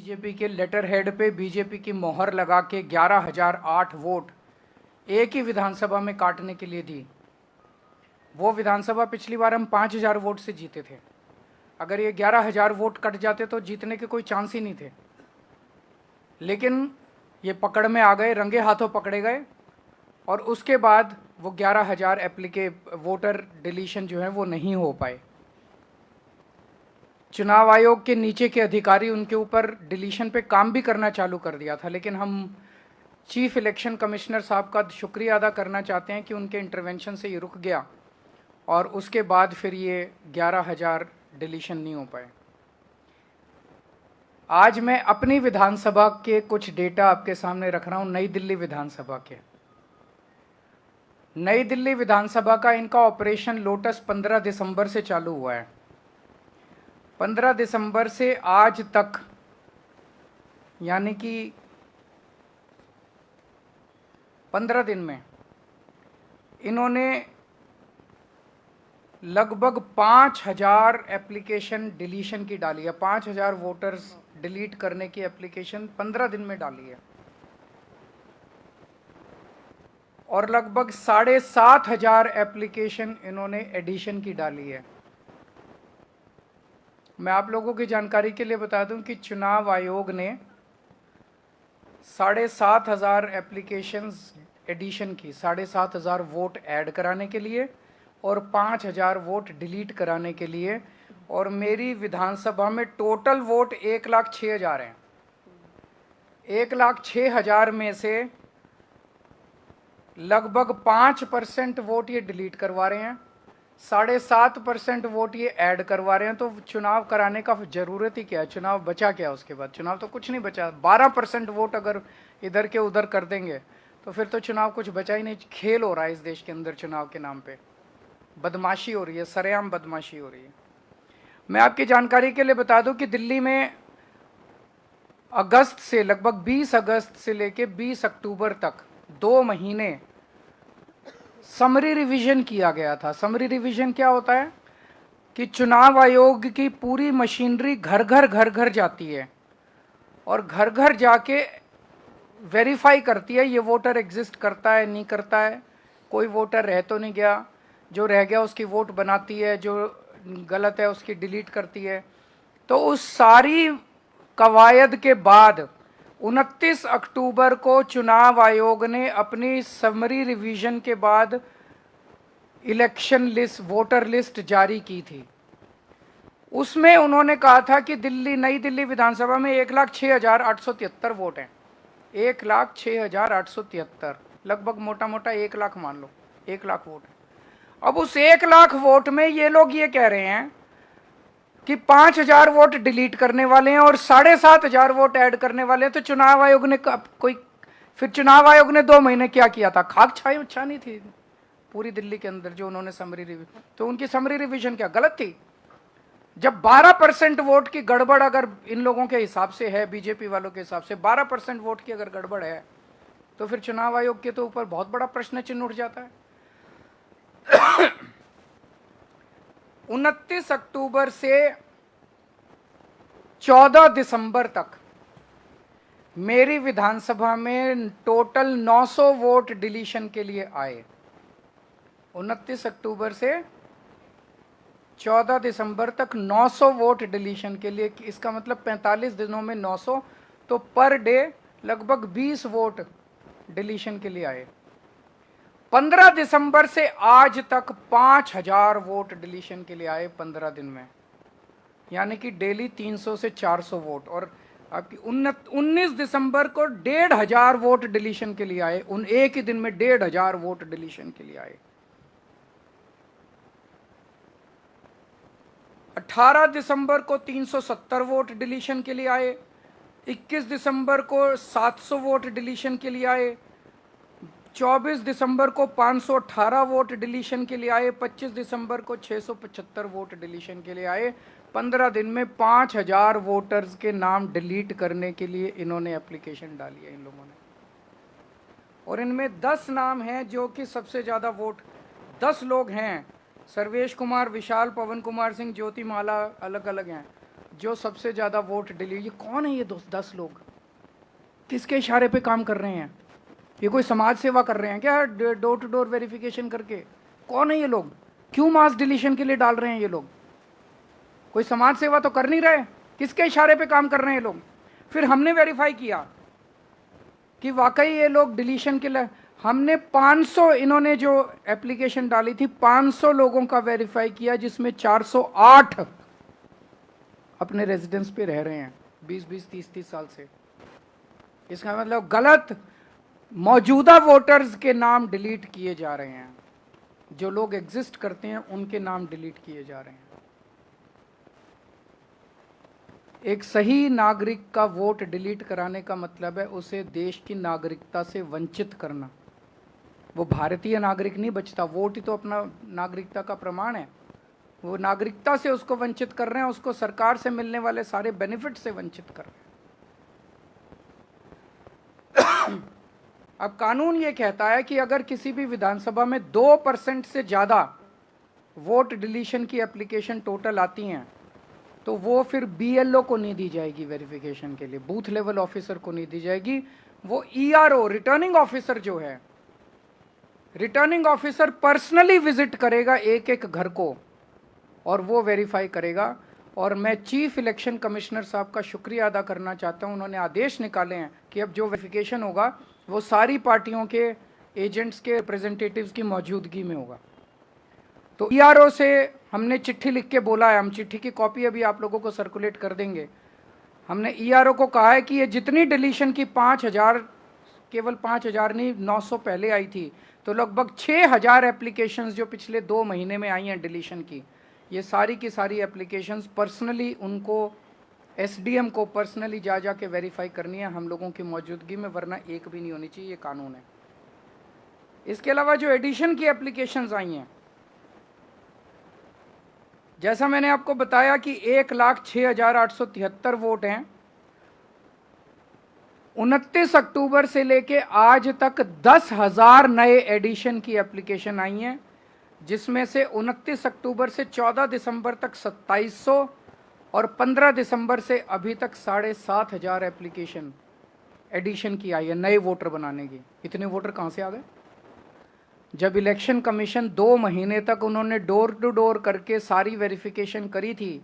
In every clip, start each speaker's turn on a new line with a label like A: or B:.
A: BJP के letter head पे BJP की मोहर लगा के 11,008 वोट एक ही विधानसभा में काटने के लिए दी। वो विधानसभा पिछली बार हम 5,000 वोट से जीते थे। अगर ये 11,000 वोट कट जाते तो जीतने के कोई चांस ही नहीं थे, लेकिन ये पकड़ में आ गए, रंगे हाथों पकड़े गए और उसके बाद वो 11,000 वोटर डिलीशन जो है वो नहीं हो पाए। चुनाव आयोग के नीचे के अधिकारी उनके ऊपर डिलीशन पे काम भी करना चालू कर दिया था, लेकिन हम चीफ इलेक्शन कमिश्नर साहब का शुक्रिया अदा करना चाहते हैं कि उनके इंटरवेंशन से ये रुक गया और उसके बाद फिर ये 11,000 डिलीशन नहीं हो पाए। आज मैं अपनी विधानसभा के कुछ डेटा आपके सामने रख रहा हूं। नई दिल्ली विधानसभा के, नई दिल्ली विधानसभा का इनका ऑपरेशन लोटस 15 दिसंबर से चालू हुआ है। 15 दिसंबर से आज तक, यानी कि 15 दिन में इन्होंने लगभग 5,000 एप्लीकेशन डिलीशन की डाली है। 5,000 वोटर्स डिलीट करने की एप्लीकेशन 15 दिन में डाली है और लगभग 7,500 एप्लीकेशन इन्होंने एडिशन की डाली है। मैं आप लोगों की जानकारी के लिए बता दूं कि चुनाव आयोग ने 7,500 एप्लीकेशंस एडिशन की, 7,500 वोट ऐड कराने के लिए और 5,000 वोट डिलीट कराने के लिए, और मेरी विधानसभा में टोटल वोट 1,06,000 हैं। 1,06,000 में से लगभग 5% वोट ये डिलीट करवा रहे हैं, 7.5% वोट ये ऐड करवा रहे हैं। तो चुनाव कराने का ज़रूरत ही क्या है? चुनाव बचा क्या उसके बाद? चुनाव तो कुछ नहीं बचा। 12% वोट अगर इधर के उधर कर देंगे तो फिर तो चुनाव कुछ बचा ही नहीं। खेल हो रहा है इस देश के अंदर, चुनाव के नाम पे बदमाशी हो रही है, सरेआम बदमाशी हो रही है। मैं आपकी जानकारी के लिए बता दूं कि दिल्ली में अगस्त से, लगभग 20 अगस्त से लेके 20 अक्टूबर तक 2 महीने समरी रिवीजन किया गया था। समरी रिवीजन क्या होता है कि चुनाव आयोग की पूरी मशीनरी घर घर जाती है और घर घर जाके वेरीफाई करती है ये वोटर एग्जिस्ट करता है, नहीं करता है, कोई वोटर रह तो नहीं गया, जो रह गया उसकी वोट बनाती है, जो गलत है उसकी डिलीट करती है। तो उस सारी कवायद के बाद 29 अक्टूबर को चुनाव आयोग ने अपनी समरी रिवीजन के बाद इलेक्शन लिस्ट, वोटर लिस्ट जारी की थी। उसमें उन्होंने कहा था कि नई दिल्ली विधानसभा में 1,06,873 वोट हैं। 1,06,873, लगभग मोटा मोटा 1 लाख मान लो, 1 लाख वोट है। अब उस 1 लाख वोट में ये लोग ये कह रहे हैं कि 5,000 वोट डिलीट करने वाले हैं और 7,500 वोट ऐड करने वाले हैं। तो चुनाव आयोग ने फिर चुनाव आयोग ने 2 महीने क्या किया था? खाक छानी थी पूरी दिल्ली के अंदर जो उन्होंने समरी रिवीजन। तो उनकी समरी रिवीजन क्या गलत थी? जब 12% वोट की गड़बड़ अगर इन लोगों के हिसाब से है, बीजेपी वालों के हिसाब से 12% वोट की अगर गड़बड़ है, तो फिर चुनाव आयोग के तो ऊपर बहुत बड़ा प्रश्न चिन्ह उठ जाता है। 29 अक्टूबर से 14 दिसंबर तक मेरी विधानसभा में टोटल 900 वोट डिलीशन के लिए आए। 29 अक्टूबर से 14 दिसंबर तक 900 वोट डिलीशन के लिए। इसका मतलब 45 दिनों में 900, तो पर डे लगभग 20 वोट डिलीशन के लिए आए। 15 दिसंबर से आज तक 5,000 वोट डिलीशन के लिए आए 15 दिन में, यानी कि डेली 300 से 400 वोट। और आपकी 19 दिसंबर को 1,500 वोट डिलीशन के लिए आए। उन एक ही दिन में 1,500 वोट डिलीशन के लिए आए। 18 दिसंबर को 370 वोट डिलीशन के लिए आए। 21 दिसंबर को 700 वोट डिलीशन के लिए आए। 24 दिसंबर को 518 वोट डिलीशन के लिए आए। 25 दिसंबर को 675 वोट डिलीशन के लिए आए। 15 दिन में 5,000 वोटर्स के नाम डिलीट करने के लिए इन्होंने एप्लीकेशन डाली है इन लोगों ने। और इनमें 10 नाम हैं जो कि सबसे ज़्यादा वोट, 10 लोग हैं, सर्वेश कुमार, विशाल, पवन कुमार सिंह, ज्योति माला, अलग अलग हैं, जो सबसे ज़्यादा वोट डिलीट, ये कौन है ये 10 लोग, किसके इशारे पे काम कर रहे हैं? ये कोई समाज सेवा कर रहे हैं क्या डोर टू डोर वेरिफिकेशन करके? कौन है ये लोग? क्यों मास डिलीशन के लिए डाल रहे हैं ये लोग? कोई समाज सेवा तो कर नहीं रहे, किसके इशारे पे काम कर रहे हैं ये लोग? फिर हमने वेरीफाई किया कि वाकई ये लोग डिलीशन के लिए, हमने 500, इन्होंने जो एप्लीकेशन डाली थी 500 लोगों का वेरीफाई किया, जिसमें 408 अपने रेजिडेंस पे रह रहे हैं 20-20, 30-30 साल से। इसका मतलब गलत मौजूदा वोटर्स के नाम डिलीट किए जा रहे हैं, जो लोग एग्जिस्ट करते हैं उनके नाम डिलीट किए जा रहे हैं। एक सही नागरिक का वोट डिलीट कराने का मतलब है उसे देश की नागरिकता से वंचित करना। वो भारतीय नागरिक नहीं बचता, वोट ही तो अपना नागरिकता का प्रमाण है। वो नागरिकता से उसको वंचित कर रहे हैं, उसको सरकार से मिलने वाले सारे बेनिफिट से वंचित कर रहे हैं। अब कानून ये कहता है कि अगर किसी भी विधानसभा में 2% से ज़्यादा वोट डिलीशन की एप्लीकेशन टोटल आती हैं तो वो फिर BLO को नहीं दी जाएगी वेरिफिकेशन के लिए, बूथ लेवल ऑफिसर को नहीं दी जाएगी। वो ERO रिटर्निंग ऑफिसर जो है, रिटर्निंग ऑफिसर पर्सनली विजिट करेगा एक एक घर को और वो वेरीफाई करेगा। और मैं चीफ इलेक्शन कमिश्नर साहब का शुक्रिया अदा करना चाहता हूं, उन्होंने आदेश निकाले हैं कि अब जो वेरिफिकेशन होगा वो सारी पार्टियों के एजेंट्स के रिप्रेजेंटेटिव्स की मौजूदगी में होगा। तो ERO से हमने चिट्ठी लिख के बोला है, हम चिट्ठी की कॉपी अभी आप लोगों को सर्कुलेट कर देंगे। हमने ERO को कहा है कि ये जितनी डिलीशन की 5000, केवल 5000 नहीं 900 पहले आई थी, तो लगभग 6000 एप्लीकेशंस जो पिछले 2 महीने में आई हैं डिलीशन की, ये सारी की सारी एप्लीकेशंस पर्सनली उनको SDM को पर्सनली जा के वेरीफाई करनी है हम लोगों की मौजूदगी में, वरना एक भी नहीं होनी चाहिए, ये कानून है। इसके अलावा जो एडिशन की एप्लीकेशंस आई हैं, जैसा मैंने आपको बताया कि 1,06,873 वोट हैं। 29 अक्टूबर से लेके आज तक 10,000 नए एडिशन की एप्लीकेशन आई हैं, जिसमें से 29 अक्टूबर से 14 दिसंबर तक 2700 और 15 दिसंबर से अभी तक 7,500 एप्लीकेशन एडिशन की आई है नए वोटर बनाने की। इतने वोटर कहाँ से आ गए? जब इलेक्शन कमीशन 2 महीने तक उन्होंने डोर टू डोर करके सारी वेरिफिकेशन करी थी,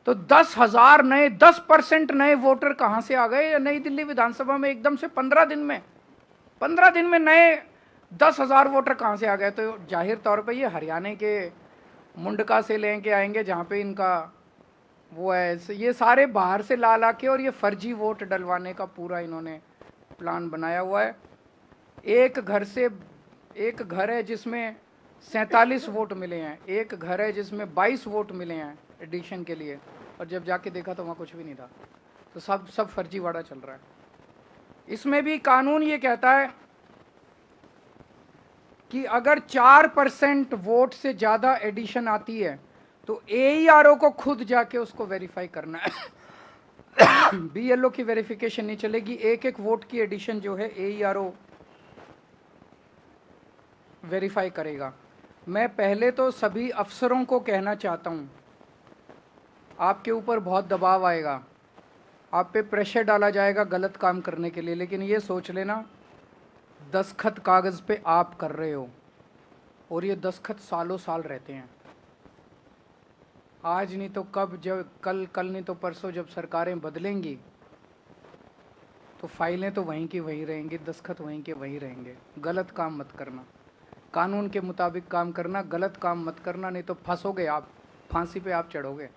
A: तो 10,000 नए, 10% नए वोटर कहाँ से आ गए नई दिल्ली विधानसभा में एकदम से 15 दिन में? 15 दिन में नए 10,000 वोटर कहाँ से आ गए? तो जाहिर तौर पे ये हरियाणा के मुंडका से लेके आएंगे जहाँ पे इनका वो है, ये सारे बाहर से ला ला के और ये फर्जी वोट डलवाने का पूरा इन्होंने प्लान बनाया हुआ है। एक घर है जिसमें 47 वोट मिले हैं, एक घर है जिसमें 22 वोट मिले हैं एडिशन के लिए, और जब जाके देखा तो वहाँ कुछ भी नहीं था। तो सब फर्जीवाड़ा चल रहा है। इसमें भी कानून ये कहता है कि अगर 4% वोट से ज़्यादा एडिशन आती है तो AERO को खुद जाके उसको वेरीफाई करना है। BLO की वेरिफिकेशन नहीं चलेगी। एक एक वोट की एडिशन जो है AERO वेरीफाई करेगा। मैं पहले तो सभी अफसरों को कहना चाहता हूँ, आपके ऊपर बहुत दबाव आएगा, आप पे प्रेशर डाला जाएगा गलत काम करने के लिए, लेकिन ये सोच लेना दस्तखत कागज़ पे आप कर रहे हो और ये दस्तखत सालों साल रहते हैं। आज नहीं तो कब, जब कल नहीं तो परसों जब सरकारें बदलेंगी तो फाइलें तो वहीं की वहीं रहेंगी, दस्तखत वहीं के वहीं रहेंगे। गलत काम मत करना, कानून के मुताबिक काम करना, गलत काम मत करना, नहीं तो फंसोगे आप, फांसी पे आप चढ़ोगे।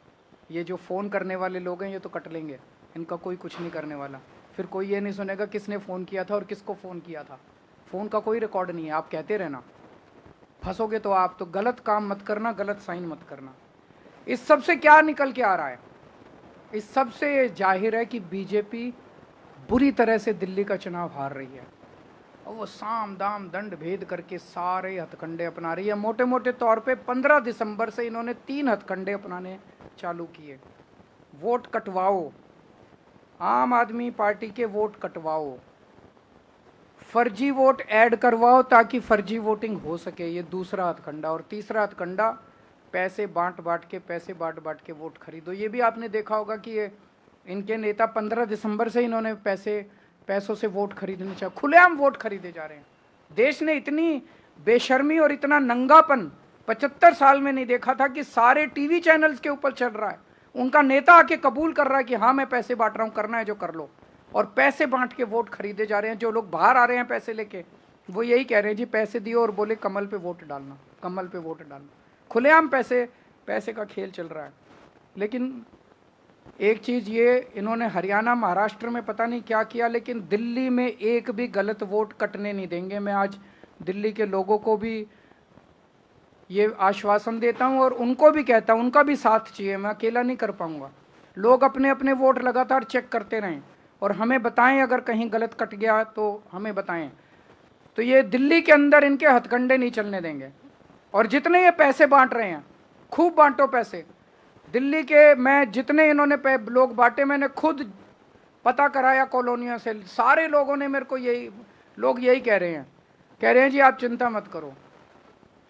A: ये जो फ़ोन करने वाले लोग हैं ये तो कट लेंगे, इनका कोई कुछ नहीं करने वाला। फिर कोई ये नहीं सुनेगा किसने फ़ोन किया था और किसको फ़ोन किया था, फ़ोन का कोई रिकॉर्ड नहीं है, आप कहते रहना। फंसोगे तो आप, तो गलत काम मत करना, गलत साइन मत करना। इस सब से क्या निकल के आ रहा है? इस सब से जाहिर है कि बीजेपी बुरी तरह से दिल्ली का चुनाव हार रही है और वो साम दाम दंड भेद करके सारे हथकंडे अपना रही है। मोटे मोटे तौर पे 15 दिसंबर से इन्होंने 3 हथकंडे अपनाने चालू किए। वोट कटवाओ, आम आदमी पार्टी के वोट कटवाओ, फर्जी वोट ऐड करवाओ ताकि फर्जी वोटिंग हो सके, ये दूसरा हथकंडा। और तीसरा हथकंडा पैसे बांट बांट के वोट खरीदो। ये भी आपने देखा होगा कि ये इनके नेता 15 दिसंबर से इन्होंने पैसों से वोट खरीदने चाहिए, खुलेआम वोट खरीदे जा रहे हैं। देश ने इतनी बेशर्मी और इतना नंगापन 75 साल में नहीं देखा था कि सारे टीवी चैनल्स के ऊपर चल रहा है। उनका नेता आके कबूल कर रहा है कि हाँ मैं पैसे बांट रहा हूँ, करना है जो कर लो, और पैसे बांट के वोट खरीदे जा रहे हैं। जो लोग बाहर आ रहे हैं पैसे लेके, वो यही कह रहे हैं जी पैसे दियो और बोले कमल पे वोट डालना, कमल पे वोट डालना। खुलेआम पैसे का खेल चल रहा है। लेकिन एक चीज़ ये, इन्होंने हरियाणा महाराष्ट्र में पता नहीं क्या किया, लेकिन दिल्ली में एक भी गलत वोट कटने नहीं देंगे। मैं आज दिल्ली के लोगों को भी ये आश्वासन देता हूँ और उनको भी कहता हूँ, उनका भी साथ चाहिए, मैं अकेला नहीं कर पाऊँगा। लोग अपने अपने वोट लगातार चेक करते रहें और हमें बताएं अगर कहीं गलत कट गया तो हमें बताएं। तो ये दिल्ली के अंदर इनके हथकंडे नहीं चलने देंगे। और जितने ये पैसे बांट रहे हैं, खूब बांटो पैसे। दिल्ली के मैं जितने इन्होंने लोग बांटे, मैंने खुद पता कराया कॉलोनियों से, सारे लोगों ने मेरे को यही कह रहे हैं जी आप चिंता मत करो,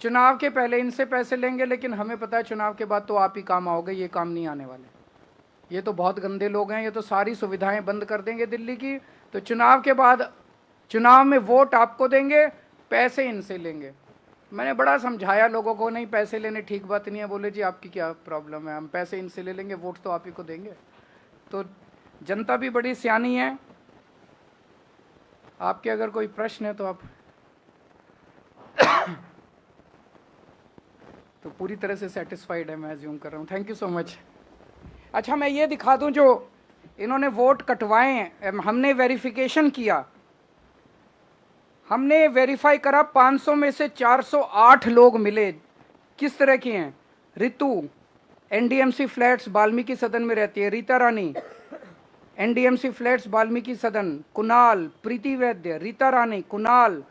A: चुनाव के पहले इनसे पैसे लेंगे, लेकिन हमें पता है चुनाव के बाद तो आप ही काम आओगे, ये काम नहीं आने वाले। ये तो बहुत गंदे लोग हैं, ये तो सारी सुविधाएं बंद कर देंगे दिल्ली की। तो चुनाव के बाद, चुनाव में वोट आपको देंगे, पैसे इनसे लेंगे। मैंने बड़ा समझाया लोगों को, नहीं पैसे लेने ठीक बात नहीं है। बोले जी आपकी क्या प्रॉब्लम है, हम पैसे इनसे ले लेंगे, वोट तो आप ही को देंगे। तो जनता भी बड़ी सियानी है। आपके अगर कोई प्रश्न है तो आप तो पूरी तरह से सेटिस्फाइड है, मैं अज्यूम कर रहा हूँ। Thank you so much. अच्छा, मैं ये दिखा दूं, जो इन्होंने वोट कटवाए हैं, हमने वेरिफिकेशन किया, हमने वेरीफाई करा, 500 में से 408 लोग मिले। किस तरह के हैं? रितु, एनडीएमसी फ्लैट्स वाल्मीकि सदन में रहती है, रीता रानी, एनडीएमसी फ्लैट्स वाल्मीकि सदन, कुणाल, प्रीति वैद्य, रीता रानी, कुणाल,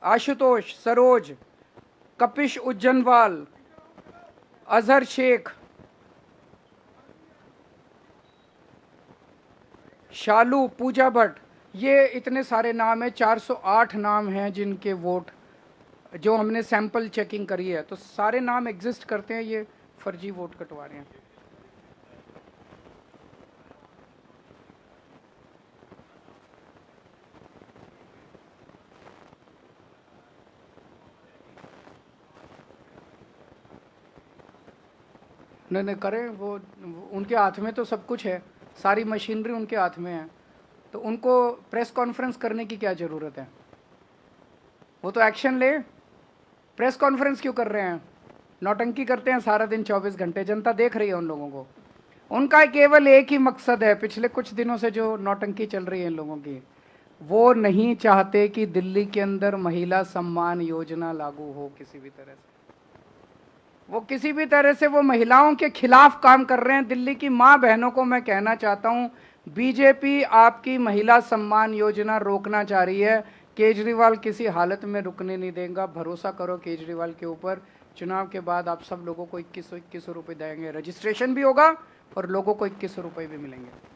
A: आशुतोष, सरोज, कपिश उज्जैनवाल, अजहर शेख, शालू, पूजा भट्ट, ये इतने सारे नाम हैं। 408 नाम हैं जिनके वोट, जो हमने सैंपल चेकिंग करी है, तो सारे नाम एग्जिस्ट करते हैं। ये फर्जी वोट कटवा रहे हैं। नहीं करें, वो उनके हाथ में तो सब कुछ है, सारी मशीनरी उनके हाथ में है, तो उनको प्रेस कॉन्फ्रेंस करने की क्या ज़रूरत है? वो तो एक्शन ले। प्रेस कॉन्फ्रेंस क्यों कर रहे हैं? नौटंकी करते हैं सारा दिन 24 घंटे, जनता देख रही है उन लोगों को। उनका केवल एक ही मकसद है, पिछले कुछ दिनों से जो नौटंकी चल रही है इन लोगों की, वो नहीं चाहते कि दिल्ली के अंदर महिला सम्मान योजना लागू हो किसी भी तरह से। वो किसी भी तरह से वो महिलाओं के खिलाफ काम कर रहे हैं। दिल्ली की माँ बहनों को मैं कहना चाहता हूँ, बीजेपी आपकी महिला सम्मान योजना रोकना चाह रही है, केजरीवाल किसी हालत में रुकने नहीं देगा। भरोसा करो केजरीवाल के ऊपर। चुनाव के बाद आप सब लोगों को 2100 रुपये देंगे, रजिस्ट्रेशन भी होगा और लोगों को 2100 रुपये भी मिलेंगे।